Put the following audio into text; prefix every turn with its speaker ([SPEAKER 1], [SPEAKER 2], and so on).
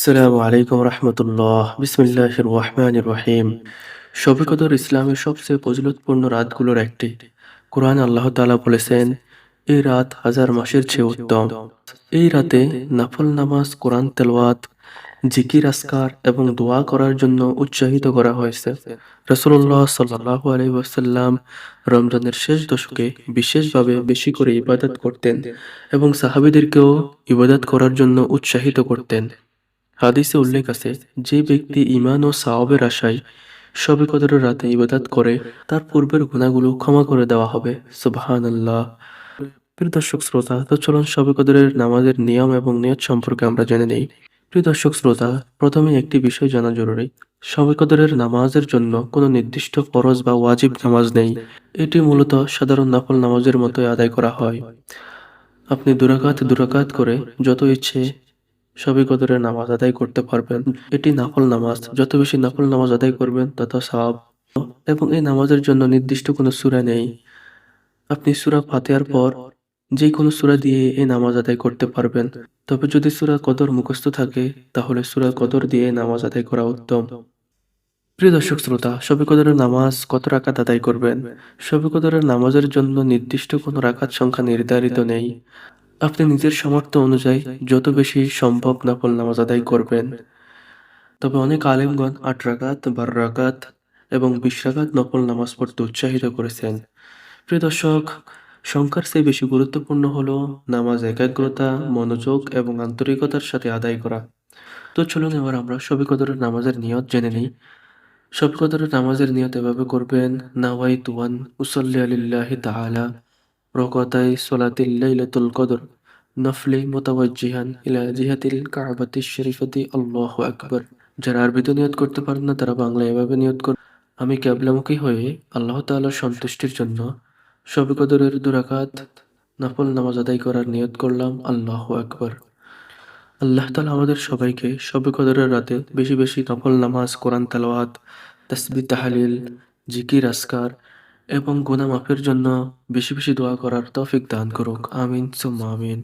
[SPEAKER 1] আসসালামু আলাইকুম রহমতুল্লাহ বিসমিল্লাহির রহমানির রহিম। শবে কদর ইসলামের সবচেয়ে ফজিলতপূর্ণ রাতগুলোর একটি। কোরআন আল্লাহ তাআলা বলেছেন, এই রাত হাজার মাসের চেয়ে উত্তম। এই রাতে নফল নামাজ, কোরআন তেলাওয়াত, জিকির আজকার এবং দোয়া করার জন্য উৎসাহিত করা হয়েছে। রাসূলুল্লাহ সাল্লাল্লাহু আলাইহি ওয়াসাল্লাম রমজানের শেষ দশকে বিশেষভাবে বেশি করে ইবাদত করতেন এবং সাহাবীদেরকেও ইবাদত করার জন্য উৎসাহিত করতেন। হাদিসে উল্লেখ আছে, যে ব্যক্তি ঈমান ও সওয়াবের আশায় শবে কদরের রাতে ইবাদত করে, তার পূর্বের গুনাহগুলো ক্ষমা করে দেওয়া হবে। সুবহানাল্লাহ। প্রিয় দর্শক শ্রোতা, তো চলুন শবে কদরের নামাজের নিয়ম এবং নিয়ত সম্পর্কে আমরা জেনে নেই। প্রিয় দর্শক শ্রোতা, প্রথমে একটি বিষয় জানা জরুরি। শবে কদরের নামাজের জন্য কোনো নির্দিষ্ট ফরজ বা ওয়াজিব নামাজ নেই। এটি মূলত সাধারণ নফল নামাজের মতোই আদায় করা হয়। আপনি দুরাকাত করে যত ইচ্ছে শবে কদরের নামাজ আদায় করতে পারবেন। এটি নফল নামাজ। যত বেশি নফল নামাজ আদায় করবেন তত সওয়াব। এবং এই নামাজের জন্য নির্দিষ্ট কোনো সূরা নেই। আপনি সূরা ফাতিহার পর যে কোনো সূরা দিয়ে এই নামাজ আদায় করতে পারবেন। তবে যদি সূরা কদর মুখস্থ থাকে, তাহলে সূরা কদর দিয়ে নামাজ আদায় করা উত্তম। প্রিয় দর্শক শ্রোতা, শবে কদরের নামাজ কত রাকাত আদায় করবেন? শবে কদরের নামাজের জন্য নির্দিষ্ট কোনো রাকাত সংখ্যা নির্ধারিত নেই। আপনি নিজের সামর্থ্য অনুযায়ী যত বেশি সম্ভব নফল নামাজ আদায় করবেন। তবে অনেক আলেমগণ ৮ রাকাত, ১২ রাকাত এবং ২০ রাকাত নফল নামাজ পড়তে উৎসাহিত করেছেন। প্রিয় দর্শক, সংখ্যার চেয়ে বেশি গুরুত্বপূর্ণ হলো নামাজ একাগ্রতা, মনোযোগ এবং আন্তরিকতার সাথে আদায় করা। তো চলুন এবার আমরা শবে কদরের নামাজের নিয়ত জেনে নিই। শবে কদরের নামাজের নিয়ত এভাবে করবেন: নাওয়াইতু আন উসাল্লি লিল্লাহি তাআলা রকাতাই সলাতিল লাইলাতুল কদর নফলি মুতাওয়াজ্জিহান ইলা জিহাতিল কাবাতিশ শরীফাতি আল্লাহু আকবার। যারা আরবিতে নিয়ত করতে পারেন না, তারা বাংলায় এভাবে নিয়ত করবেন: আমি কিবলামুখী হয়ে আল্লাহ তাআলার সন্তুষ্টির জন্য শবে কদরের ২ রাকাত নফল নামাজ আদায় করার নিয়ত করলাম। আল্লাহু আকবার। আল্লাহ তাআলা আমাদের সবাইকে শবে কদরের রাতে বেশি বেশি নফল নামাজ, কোরআন তেলাওয়াত, তাসবিহ তাহলিল, জিকির আজকার এবং গুনাহ মাফের জন্য বেশি বেশি দোয়া করার তৌফিক দান করুক। আমিন সুম্মা আমিন।